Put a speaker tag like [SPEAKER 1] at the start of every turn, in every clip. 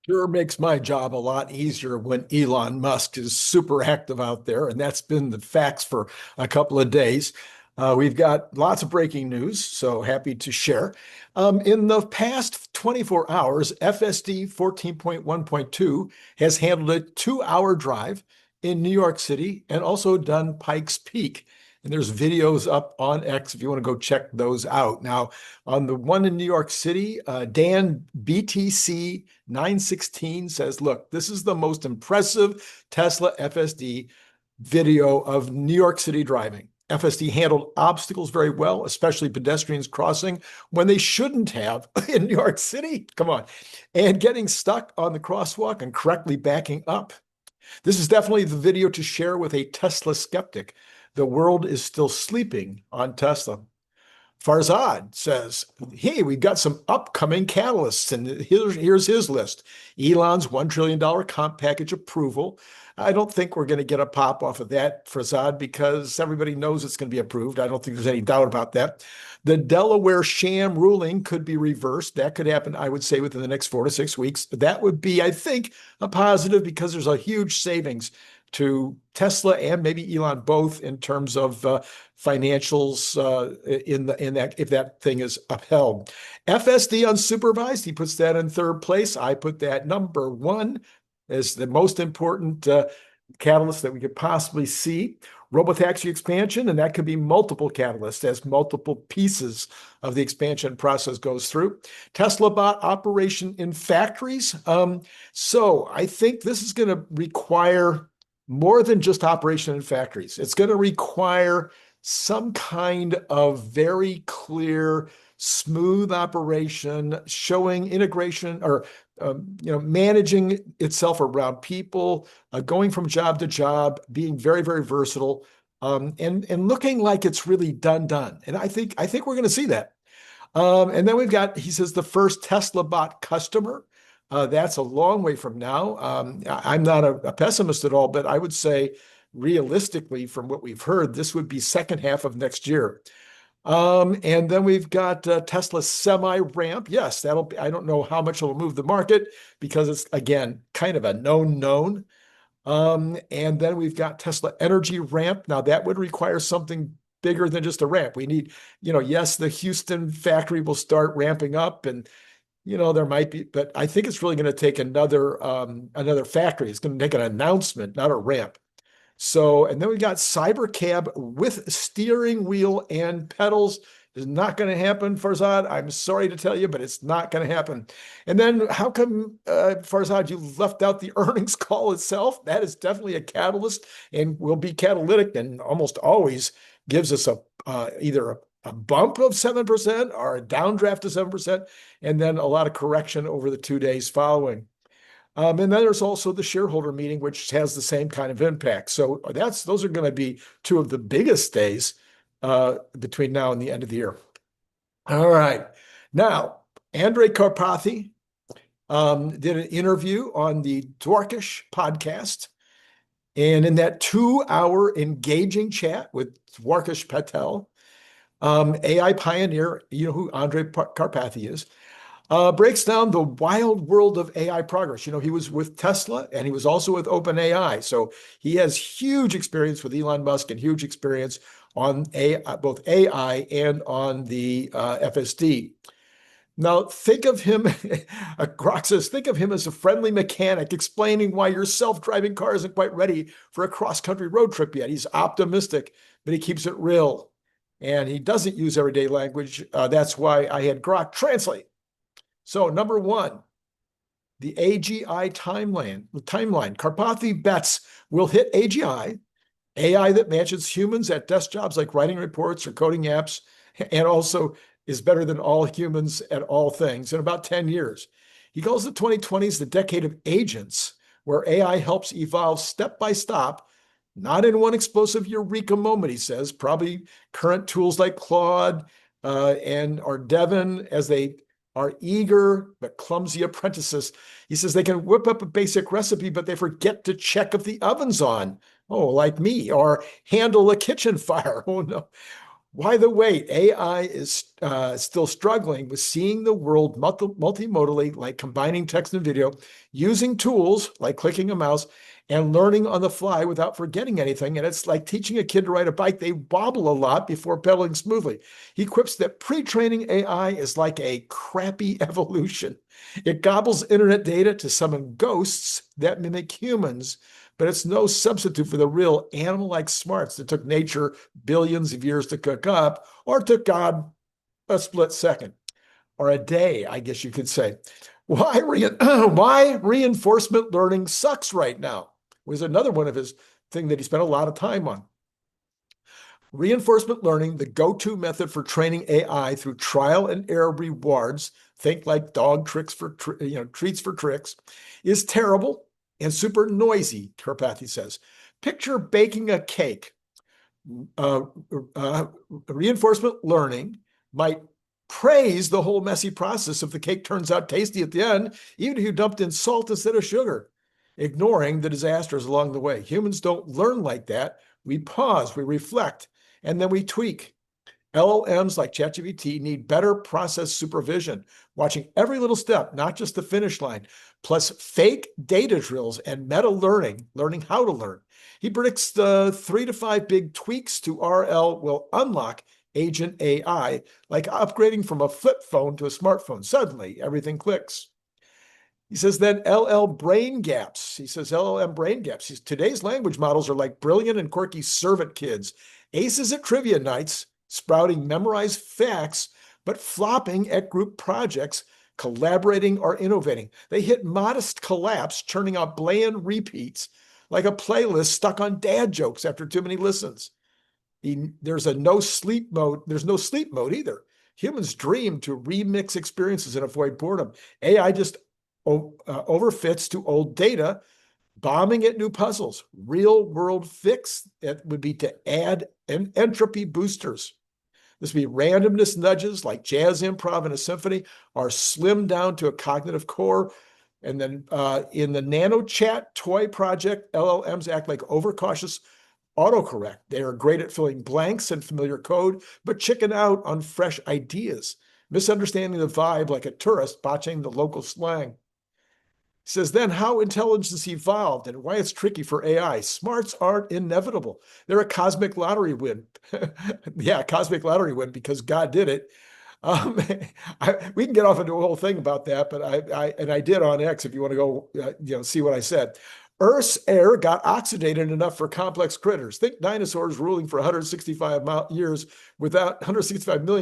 [SPEAKER 1] Sure makes my job a lot easier when Elon Musk is super active out there, and that's been the facts for a couple of days. We've got lots of breaking news, so happy to share. In the past 24 hours, FSD 14.1.2 has handled a 2-hour drive in New York City and also done Pikes Peak. And there's videos up on X if you want to go check those out. Now, on the one in New York City, Dan BTC 916 says, look, this is the most impressive Tesla FSD video of New York City driving. FSD handled obstacles very well, especially pedestrians crossing when they shouldn't have in New York City. Come on. And getting stuck on the crosswalk and correctly backing up. This is definitely the video to share with a Tesla skeptic. The world is still sleeping on Tesla. Farzad says, hey, we've got some upcoming catalysts, and here's his list. Elon's $1 trillion comp package approval. I don't think we're going to get a pop off of that, Farzad, because everybody knows it's going to be approved. I don't think there's any doubt about that. The Delaware sham ruling could be reversed. That could happen, I would say, within the next 4 to 6 weeks. That would be, I think, a positive because there's a huge savings to Tesla and maybe Elon both in terms of financials in that if that thing is upheld. FSD unsupervised, he puts that in third place. I put that number one as the most important catalyst that we could possibly see. Robotaxi expansion, and that could be multiple catalysts as multiple pieces of the expansion process goes through. Tesla bot operation in factories. So I think this is going to require more than just operation in factories. It's going to require some kind of very clear, smooth operation, showing integration or managing itself around people, going from job to job, being very, very versatile, and looking like it's really done. And I think we're going to see that. And then we've got, he says, the first Tesla bot customer. That's a long way from now. I'm not a pessimist at all, but I would say realistically, from what we've heard, this would be second half of next year. And then we've got Tesla semi ramp. Yes, I don't know how much it'll move the market because it's, again, kind of a known. And then we've got Tesla energy ramp. Now that would require something bigger than just a ramp. We need, yes, the Houston factory will start ramping up and there might be, but I think it's really going to take another factory. It's going to take an announcement, not a ramp. So, and then we got Cybercab with steering wheel and pedals. Is not going to happen, Farzad. I'm sorry to tell you, but it's not going to happen. And then how come, Farzad, you left out the earnings call itself? That is definitely a catalyst and will be catalytic and almost always gives us either a bump of 7% or a downdraft of 7%, and then a lot of correction over the 2 days following. And then there's also the shareholder meeting, which has the same kind of impact. So those are going to be two of the biggest days between now and the end of the year. All right. Now, Andrej Karpathy did an interview on the Dwarkish podcast. And in that 2-hour engaging chat with Dwarkish Patel, AI pioneer, you know who Andrej Karpathy is, breaks down the wild world of AI progress. He was with Tesla and he was also with OpenAI. So he has huge experience with Elon Musk and huge experience on both AI and on the FSD. Now, think of him, Grok says, think of him as a friendly mechanic explaining why your self-driving car isn't quite ready for a cross-country road trip yet. He's optimistic, but he keeps it real. And he doesn't use everyday language. That's why I had Grok translate. So number one, the AGI timeline. Karpathy bets will hit AGI, AI that matches humans at desk jobs like writing reports or coding apps, and also is better than all humans at all things in about 10 years. He calls the 2020s the decade of agents, where AI helps evolve step by step, not in one explosive eureka moment, he says. Probably current tools like Claude or Devin, as they are eager but clumsy apprentices. He says they can whip up a basic recipe, but they forget to check if the oven's on. Oh, like me, or handle a kitchen fire. Oh, no. Why the wait? AI is still struggling with seeing the world multimodally, like combining text and video, using tools like clicking a mouse, and learning on the fly without forgetting anything. And it's like teaching a kid to ride a bike. They wobble a lot before pedaling smoothly. He quips that pre-training AI is like a crappy evolution. It gobbles internet data to summon ghosts that mimic humans, but it's no substitute for the real animal-like smarts that took nature billions of years to cook up, or took God a split second, or a day, I guess you could say. Why reinforcement learning sucks right now was another one of his thing that he spent a lot of time on. Reinforcement learning, the go-to method for training AI through trial and error rewards, think like dog tricks for treats for tricks, is terrible and super noisy, Karpathy says. Picture baking a cake. Reinforcement learning might praise the whole messy process if the cake turns out tasty at the end, even if you dumped in salt instead of sugar, ignoring the disasters along the way. Humans don't learn like that. We pause, we reflect, and then we tweak. LLMs like ChatGPT need better process supervision, watching every little step, not just the finish line, plus fake data drills and meta learning, learning how to learn. He predicts the 3 to 5 big tweaks to RL will unlock agent AI, like upgrading from a flip phone to a smartphone. Suddenly, everything clicks. He says then LL brain gaps. He says LLM brain gaps. Today's language models are like brilliant and quirky servant kids, aces at trivia nights, sprouting memorized facts, but flopping at group projects, collaborating or innovating. They hit modest collapse, churning out bland repeats like a playlist stuck on dad jokes after too many listens. There's no sleep mode either. Humans dream to remix experiences and avoid boredom. AI just overfits to old data, bombing at new puzzles. Real world fix that would be to add entropy boosters. This would be randomness nudges like jazz improv in a symphony are slimmed down to a cognitive core. And then in the nano chat toy project, LLMs act like overcautious autocorrect. They are great at filling blanks and familiar code, but chicken out on fresh ideas, misunderstanding the vibe like a tourist botching the local slang. He says then how intelligence evolved and why it's tricky for AI. Smarts aren't inevitable. They're a cosmic lottery win. Yeah, cosmic lottery win because God did it. We can get off into a whole thing about that, but I did on X if you want to go see what I said. Earth's air got oxidated enough for complex critters. Think dinosaurs ruling for 165 million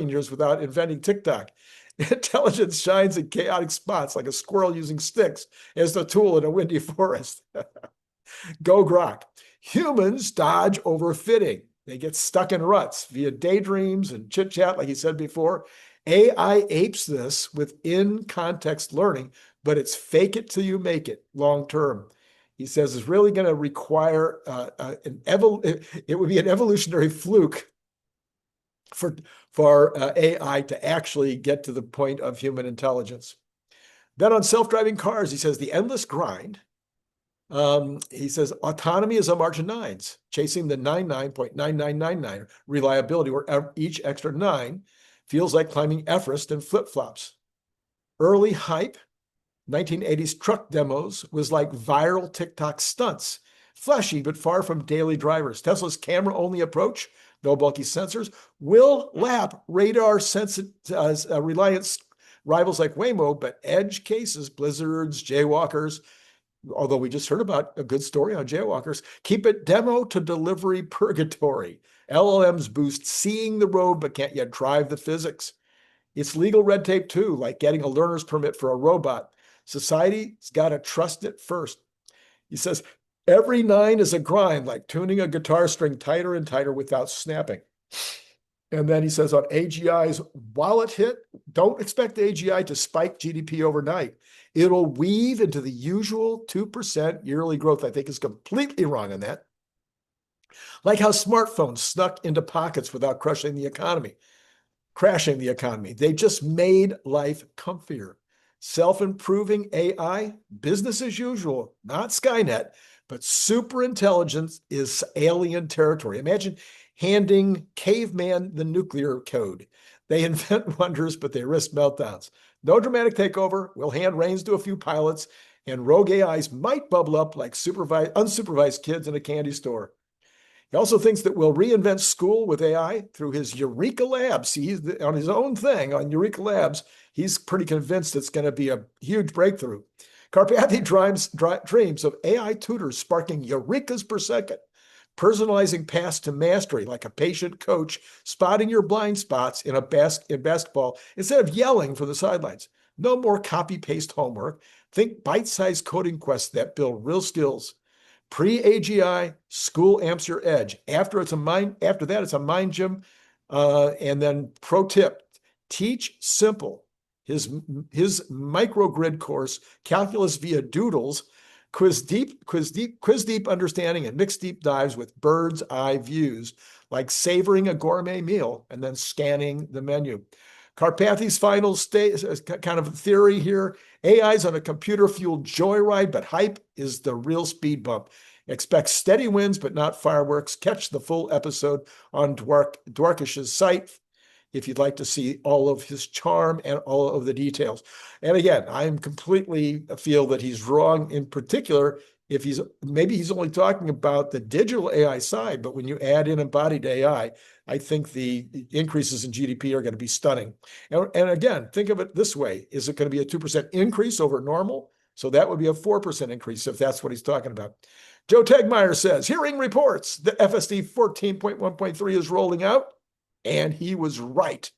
[SPEAKER 1] years without inventing TikTok. Intelligence shines in chaotic spots like a squirrel using sticks as the tool in a windy forest. Go Grok. Humans dodge overfitting. They get stuck in ruts via daydreams and chit chat, like he said before. AI apes this with in-context learning, but it's fake it till you make it long term. He says it's really going to require it would be an evolutionary fluke for AI to actually get to the point of human intelligence. Then on self-driving cars, he says the endless grind. He says autonomy is a march of nines, chasing the 99.9999 reliability, where each extra 9 feels like climbing Everest and flip-flops. Early hype, 1980s truck demos was like viral TikTok stunts, flashy but far from daily drivers. Tesla's camera-only approach, no bulky sensors, will lap radar reliance rivals like Waymo, but edge cases, blizzards, jaywalkers, although we just heard about a good story on jaywalkers, keep it demo to delivery purgatory. LLMs boost seeing the road but can't yet drive the physics. It's legal red tape too, like getting a learner's permit for a robot. Society's got to trust it first. He says, every 9 is a grind, like tuning a guitar string tighter and tighter without snapping. And then he says on AGI's wallet hit, don't expect AGI to spike GDP overnight. It'll weave into the usual 2% yearly growth. I think is completely wrong on that. Like how smartphones snuck into pockets without crashing the economy. They just made life comfier. Self-improving AI, business as usual, not Skynet, but super intelligence is alien territory. Imagine handing caveman the nuclear code. They invent wonders, but they risk meltdowns. No dramatic takeover. We'll hand reins to a few pilots, and rogue AIs might bubble up like unsupervised kids in a candy store. He also thinks that we'll reinvent school with AI through his Eureka Labs. He's on his own thing on Eureka Labs. He's pretty convinced it's going to be a huge breakthrough. Karpathy dreams of AI tutors sparking eurekas per second, personalizing paths to mastery like a patient coach, spotting your blind spots in basketball instead of yelling from the sidelines. No more copy-paste homework. Think bite-sized coding quests that build real skills. Pre-AGI, school amps your edge. After that, it's a mind gym. And then pro tip, teach simple. His microgrid course, calculus via doodles, quiz deep understanding and mix deep dives with bird's eye views, like savoring a gourmet meal and then scanning the menu. Karpathy's final kind of theory here, AI's on a computer-fueled joyride, but hype is the real speed bump. Expect steady wins, but not fireworks. Catch the full episode on Dwarkish's site if you'd like to see all of his charm and all of the details. And again, I'm completely feel that he's wrong, in particular if maybe he's only talking about the digital AI side, but when you add in embodied AI, I think the increases in GDP are going to be stunning. And again, think of it this way. Is it going to be a 2% increase over normal? So that would be a 4% increase if that's what he's talking about. Joe Tegmeyer says, hearing reports, the FSD 14.1.3 is rolling out, and he was right.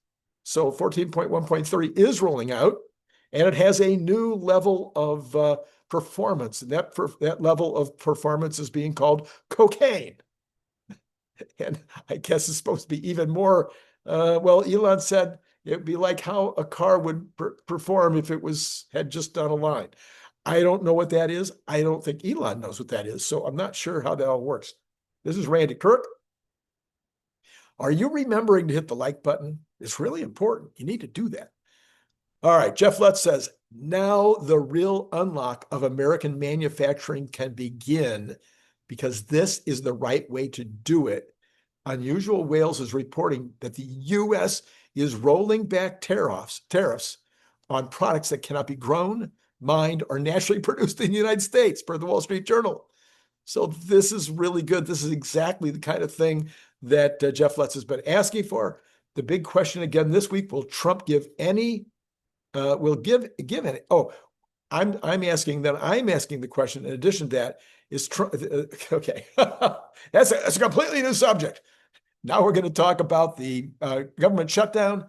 [SPEAKER 1] So 14.1.3 is rolling out, and it has a new level of performance. And that level of performance is being called cocaine. And I guess it's supposed to be even more. Well, Elon said it would be like how a car would perform if it had just done a line. I don't know what that is. I don't think Elon knows what that is. So I'm not sure how that all works. This is Randy. Kirk, are you remembering to hit the like button? It's really important. You need to do that. All right. Jeff Lutz says, now the real unlock of American manufacturing can begin because this is the right way to do it. Unusual Whales is reporting that the U.S. is rolling back tariffs on products that cannot be grown, mined, or naturally produced in the United States, per the Wall Street Journal. So this is really good. This is exactly the kind of thing that Jeff Lutz has been asking for. The big question again this week, will Trump give any, give any? Oh, I'm asking the question in addition to that, is Trump, okay, that's a completely new subject. Now we're going to talk about the government shutdown.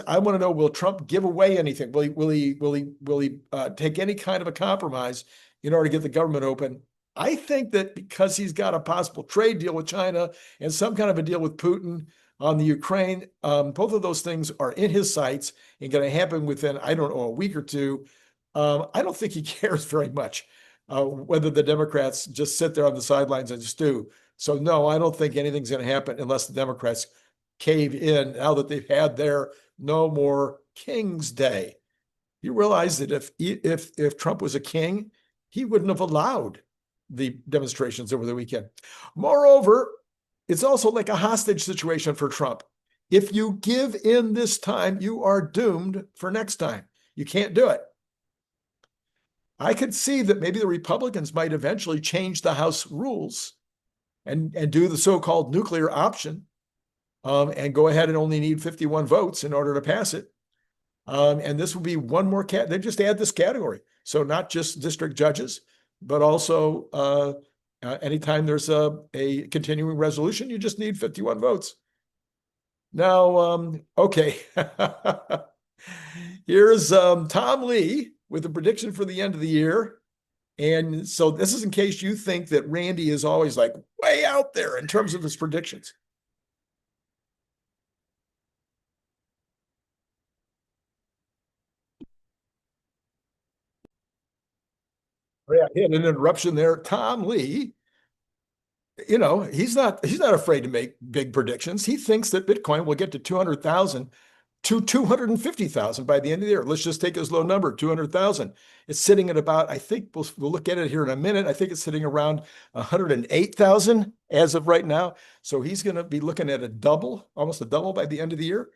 [SPEAKER 1] I want to know, will Trump give away anything? Will he take any kind of a compromise in order to get the government open? I think that because he's got a possible trade deal with China and some kind of a deal with Putin on the Ukraine, both of those things are in his sights and going to happen within, I don't know, a week or two. I don't think he cares very much whether the Democrats just sit there on the sidelines and stew. So no, I don't think anything's going to happen unless the Democrats cave in now that they've had their no more King's Day. You realize that if Trump was a king, he wouldn't have allowed the demonstrations over the weekend. Moreover, it's also like a hostage situation for Trump. If you give in this time, you are doomed for next time. You can't do it. I could see that maybe the Republicans might eventually change the House rules and do the so-called nuclear option and go ahead and only need 51 votes in order to pass it. And this will be one more they just add this category. So not just district judges, but also anytime there's a continuing resolution, you just need 51 votes. Now, okay. Here's Tom Lee with a prediction for the end of the year. And so this is in case you think that Randy is always like way out there in terms of his predictions. Yeah, an interruption there. Tom Lee, he's not afraid to make big predictions. He thinks that Bitcoin will get to 200,000 to 250,000 by the end of the year. Let's just take his low number, 200,000. It's sitting at about, I think we'll look at it here in a minute. I think it's sitting around 108,000 as of right now. So he's going to be looking at a double, almost a double by the end of the year.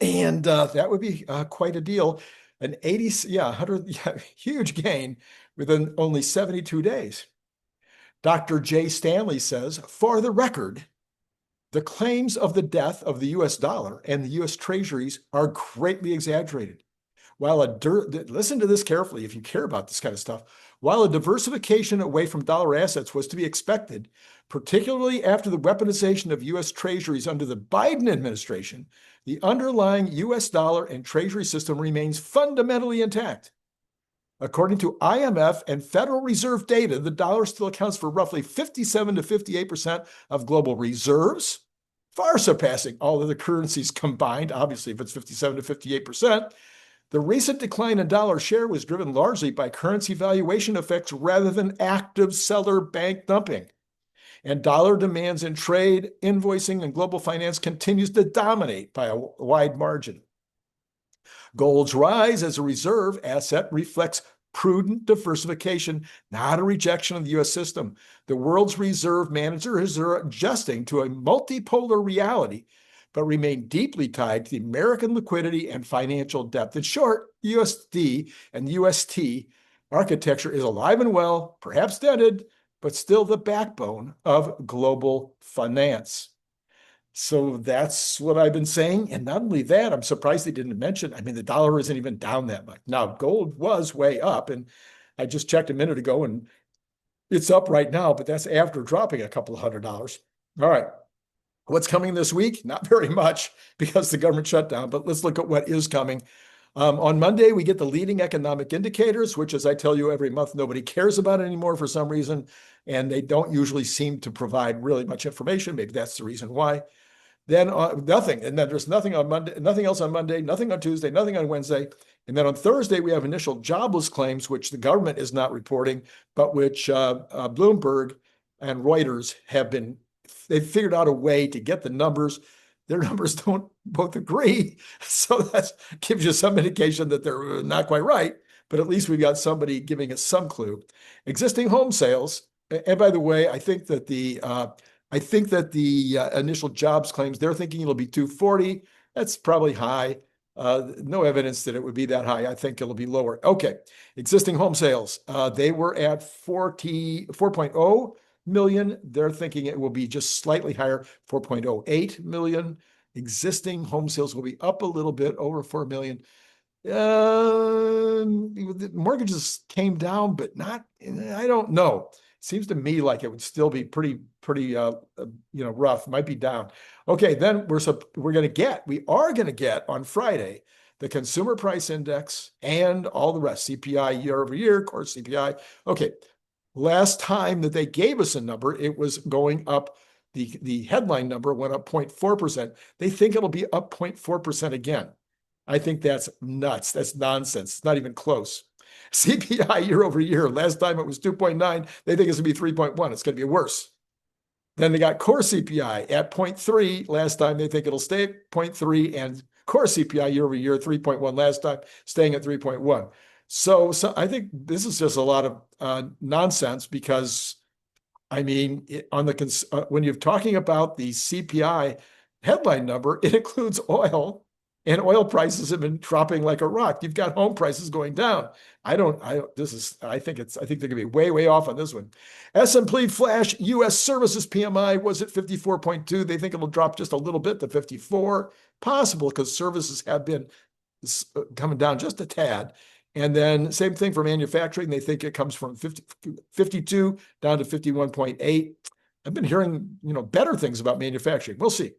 [SPEAKER 1] And that would be quite a deal. An 80, yeah, 100, yeah, huge gain within only 72 days. Dr. Jay Stanley says, for the record, the claims of the death of the US dollar and the US Treasuries are greatly exaggerated. Listen to this carefully if you care about this kind of stuff. While a diversification away from dollar assets was to be expected, particularly after the weaponization of US Treasuries under the Biden administration, the underlying US dollar and Treasury system remains fundamentally intact. According to IMF and Federal Reserve data, the dollar still accounts for roughly 57 to 58% of global reserves, far surpassing all other currencies combined. Obviously, if it's 57 to 58%, the recent decline in dollar share was driven largely by currency valuation effects rather than active seller bank dumping. And dollar demands in trade, invoicing, and global finance continues to dominate by a wide margin. Gold's rise as a reserve asset reflects prudent diversification, not a rejection of the U.S. system. The world's reserve manager is adjusting to a multipolar reality, but remain deeply tied to the American liquidity and financial depth. In short, USD and UST architecture is alive and well, perhaps dented, but still the backbone of global finance. So that's what I've been saying. And not only that, I'm surprised they didn't mention, I mean, the dollar isn't even down that much. Now, gold was way up, and I just checked a minute ago, and it's up right now, but that's after dropping a couple of $100. All right. What's coming this week? Not very much because the government shutdown, but let's look at what is coming. On Monday, we get the leading economic indicators, which, as I tell you every month, nobody cares about anymore for some reason, and they don't usually seem to provide really much information. Maybe that's the reason why. Then nothing, and then there's nothing on Monday, nothing else on Monday, nothing on Tuesday, nothing on Wednesday. And then on Thursday, we have initial jobless claims, which the government is not reporting, but which Bloomberg and Reuters they've figured out a way to get the numbers. Their numbers don't both agree. So that gives you some indication that they're not quite right, but at least we've got somebody giving us some clue. Existing home sales, and by the way, I think that the initial jobs claims, they're thinking it'll be 240. That's probably high. No evidence that it would be that high. I think it'll be lower. Okay. Existing home sales, they were at 4.0 million. They're thinking it will be just slightly higher, 4.08 million. Existing home sales will be up a little bit, over 4 million. The mortgages came down, but not, I don't know. Seems to me like it would still be pretty rough. Might be down. Okay, then we are going to get on Friday the consumer price index and all the rest, CPI year over year, core CPI. Okay, last time that they gave us a number, it was going up. The headline number went up 0.4%. They think it'll be up 0.4% again. I think that's nuts. That's nonsense. It's not even close. CPI year over year, last time it was 2.9. They think it's going to be 3.1. It's going to be worse. Then they got core CPI at 0.3. Last time they think it'll stay at 0.3, and core CPI year over year, 3.1 last time, staying at 3.1. So I think this is just a lot of nonsense because, I mean, when you're talking about the CPI headline number, it includes oil. And oil prices have been dropping like a rock. You've got home prices going down. I think they're gonna be way, way off on this one. S&P Flash US Services PMI was at 54.2. They think it'll drop just a little bit to 54. Possible because services have been coming down just a tad. And then same thing for manufacturing. They think it comes from 52 down to 51.8. I've been hearing, better things about manufacturing. We'll see.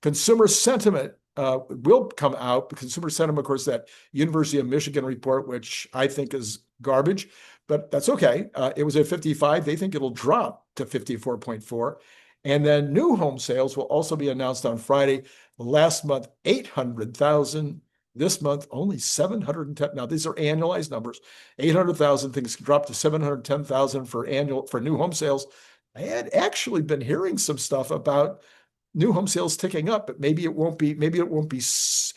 [SPEAKER 1] Consumer sentiment will come out. Consumer sentiment, of course, that University of Michigan report, which I think is garbage, but that's okay. It was at 55. They think it'll drop to 54.4. And then new home sales will also be announced on Friday. Last month, 800,000. This month, only 710. Now, these are annualized numbers. 800,000 things dropped to 710,000 for new home sales. I had actually been hearing some stuff about new home sales ticking up, but maybe it won't be, maybe it's,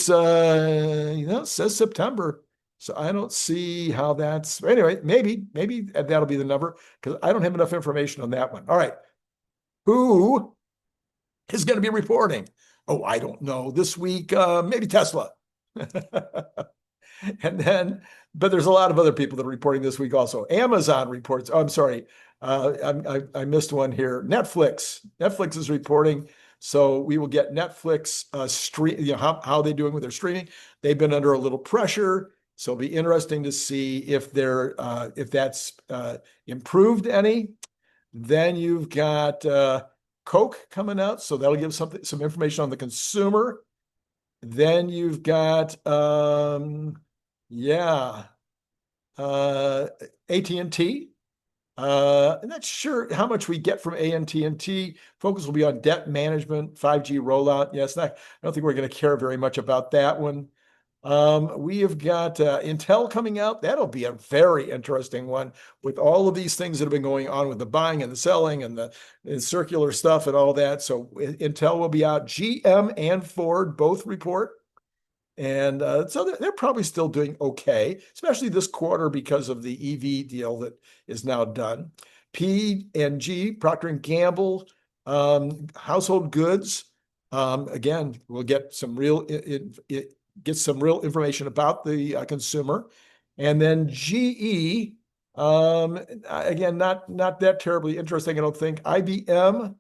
[SPEAKER 1] it says September. So I don't see how that's, anyway, maybe that'll be the number because I don't have enough information on that one. All right. Who is going to be reporting? Oh, I don't know. This week, maybe Tesla. And then, but there's a lot of other people that are reporting this week also. Amazon reports. Oh, I'm sorry. I missed one here. Netflix is reporting. So we will get Netflix stream, how they're doing with their streaming. They've been under a little pressure. So it'll be interesting to see if that's improved any. Then you've got Coke coming out. So that'll give some information on the consumer. Then you've got AT&T. I'm not sure how much we get from AT&T. Focus will be on debt management, 5G rollout. Yes, I don't think we're going to care very much about that one. We have got Intel coming out. That'll be a very interesting one with all of these things that have been going on with the buying and the selling and the circular stuff and all that. So Intel will be out. GM and Ford both report. And so they're probably still doing okay, especially this quarter because of the EV deal that is now done. P&G, Procter & Gamble, household goods. Again, we'll get some real information about the consumer. And then GE, again, not that terribly interesting, I don't think. IBM,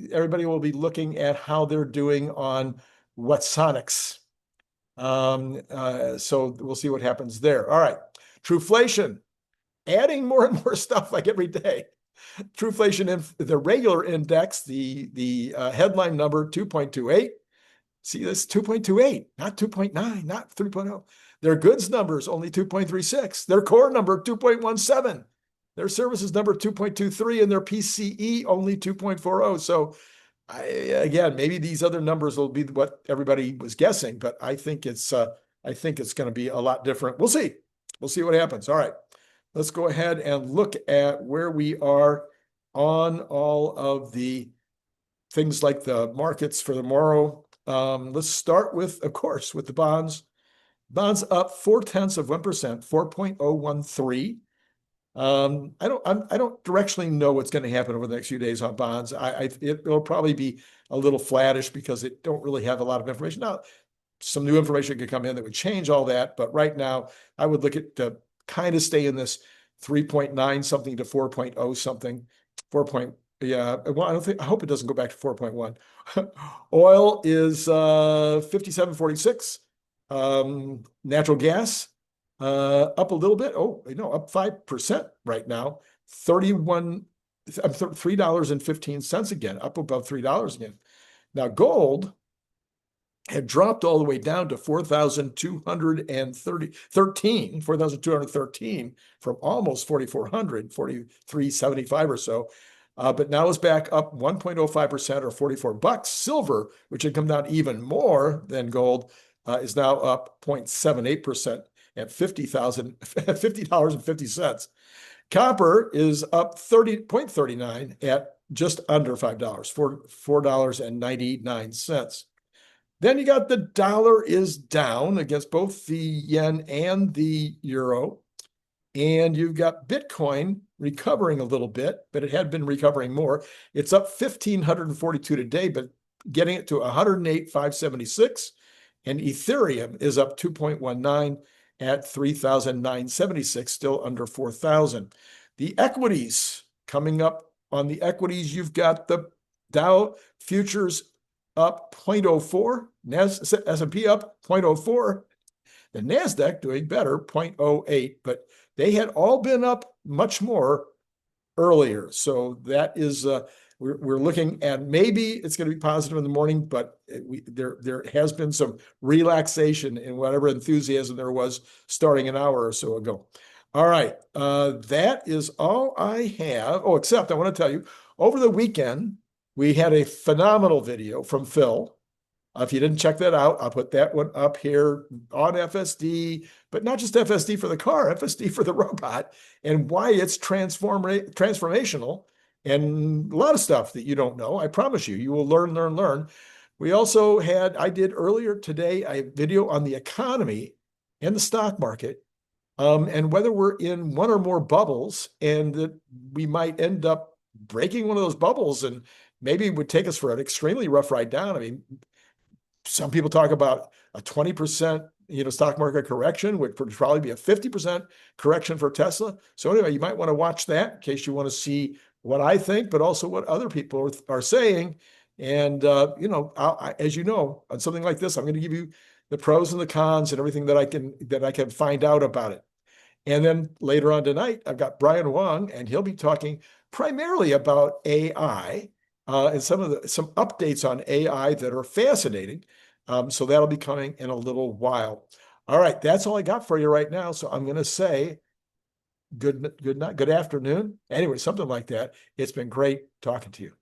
[SPEAKER 1] everybody will be looking at how they're doing on 𝐒𝐮𝐧𝐝𝐚𝐲. So we'll see what happens there. All right. Trueflation, adding more and more stuff like every day. Trueflation, the regular index, the headline number 2.28. See this 2.28, not 2.9, not 3.0. Their goods numbers only 2.36. Their core number 2.17. Their services number 2.23, and their PCE only 2.40. So again, maybe these other numbers will be what everybody was guessing, but I think it's going to be a lot different. We'll see. We'll see what happens. All right, let's go ahead and look at where we are on all of the things like the markets for tomorrow. Let's start with, of course, with the bonds. Bonds up 0.4%, 4.013. I don't directionally know what's going to happen over the next few days on bonds. It'll probably be a little flattish because it don't really have a lot of information. Now, some new information could come in that would change all that, but right now I would look at to kind of stay in this 3.9 something to 4.0 something. Yeah. Well, I hope it doesn't go back to 4.1. Oil is 57.46. Natural gas up a little bit. Oh, up 5% right now. $3.15 again, up above $3 again. Now gold had dropped all the way down to 4,213 from almost 4,400, 4,375 or so. But now it's back up 1.05% or $44. Silver, which had come down even more than gold, is now up 0.78% at $50.50. Copper is up 30.39 at just under $5, $4.99. Then you got the dollar is down against both the yen and the euro. And you've got Bitcoin recovering a little bit, but it had been recovering more. It's up 1,542 today, but getting it to 108,576. And Ethereum is up 2.19 at 3,976, still under 4,000. The equities, coming up on the equities, you've got the Dow futures up 0.04, S&P up 0.04, the NASDAQ doing better, 0.08, but they had all been up much more earlier. So that is, we're looking at maybe it's going to be positive in the morning, but there has been some relaxation in whatever enthusiasm there was starting an hour or so ago. All right, that is all I have. Oh, except I want to tell you, over the weekend, we had a phenomenal video from Phil. If you didn't check that out, I'll put that one up here on FSD, but not just FSD for the car, FSD for the robot, and why it's transformational. and a lot of stuff that you don't know. I promise you, you will learn, learn, learn. We also had, I did earlier today, a video on the economy and the stock market, and whether we're in one or more bubbles, and that we might end up breaking one of those bubbles, and maybe it would take us for an extremely rough ride down. I mean, some people talk about a 20%, stock market correction, which would probably be a 50% correction for Tesla. So anyway, you might want to watch that in case you want to see what I think, but also what other people are saying. And as you know, on something like this, I'm going to give you the pros and the cons and everything that I can find out about it. And then later on tonight, I've got Brian Wang, and he'll be talking primarily about AI, and some updates on AI that are fascinating. So that'll be coming in a little while. All right, that's all I got for you right now. So I'm going to say good night, good afternoon. Anyway, something like that. It's been great talking to you.